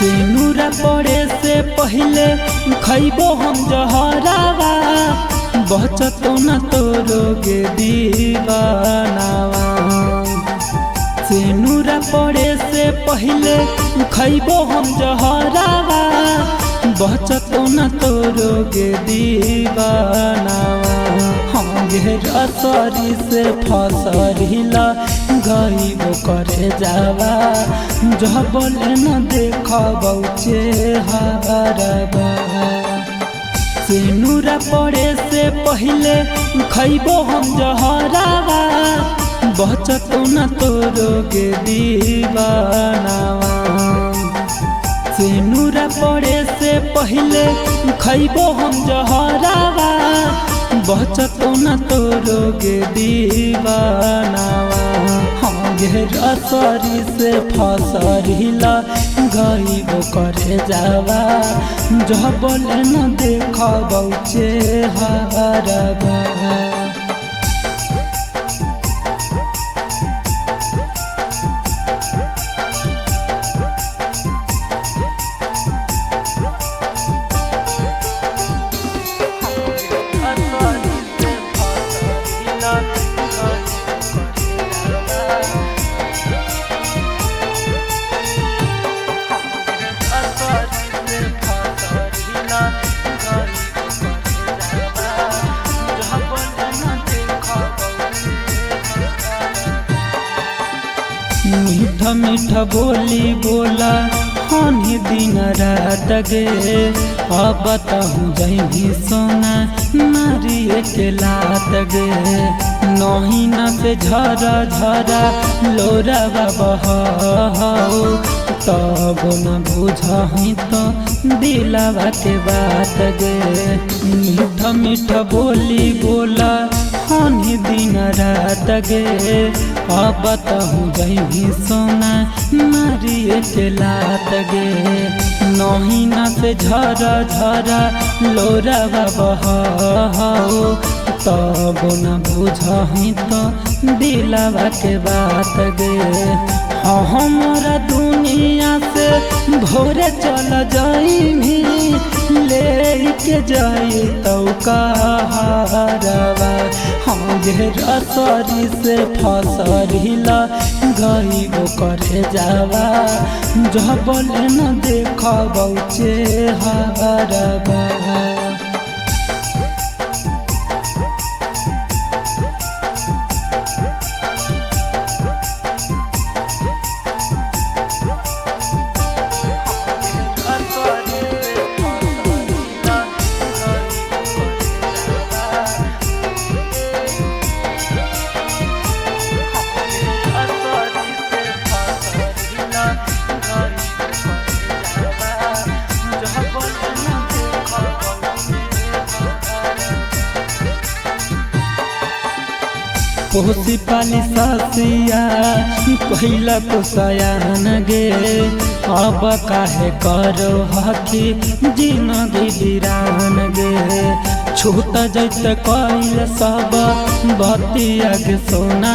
सिनुरा पड़े से पहले खैबो हम जहरावा बचतो न तोरोगे दीवानावा। सिनुरा पड़े से पहले खैबो हम जहरावा बचतो न तोरोगे दीवानावा। हम घेरा सरी से फसरिला गईबो करे जावा जह बोले न देखबौ चेहरावा। सिनुरा पड़े से पहले खैबो हम जहरावा बचतो न तोरोगे दीवानावा। सिनुरा पड़े से पहले खैबो हम जहरावा बचतो न तोरोगे दीवानावा। हम घेरा सरी से फसरिला गईबो करे जावा जह बोले न देखबौ चेहरावा। मीठा मीठा बोली बोला हनी दिन रात गे अब बताऊँ जही सोना नारिये के लात गे। नहीं न से झरा झरा लोरावा बहाओ तब न बुझही तो दिलावा के बात गे। मीठा मीठा बोली बोला हनी दिन रात गे अब बताऊँ जही सोना नारिये के लात गे। नहीं न से झरा झरा लोरावा बहाओ तब न बुझही तो दिलावा के बात गे। हमारा दुनिया से भोरे चल जाई लेके जाई तो कहरवा। हम घेरा सरी से फसरिला गईबो करे जावा जह बोले न देखबौ चेहरावा। पोसी पाली सासिया पहिला तो सयान गे अब काहे करो हकी जिंदगी वीरान गे। छूट जैत कैल सब बतिया के सोना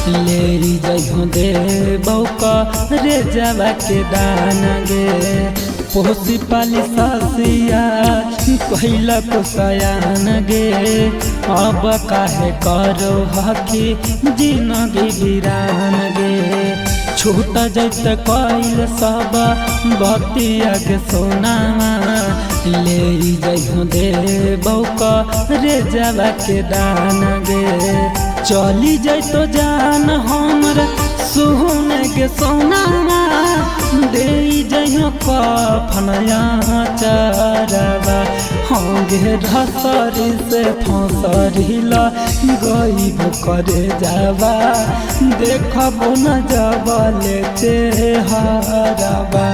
ले जइहो देबौ करे जावा के दान गे। पोसी पाली सासिया पहिला तो सयान गे अब काहे करो हकी जिंदगी वीरान गे। छूट जैत कैल सब बतिया के सोना ले जइहो देबौ करे जावा के दान गे। चली जैतो जान हमरा सुन के सोना दे जइहो कफनया चरवा। हम घेरा सरी से फसरिला गईबो करे जावा देखबो न जबले चेहरावा।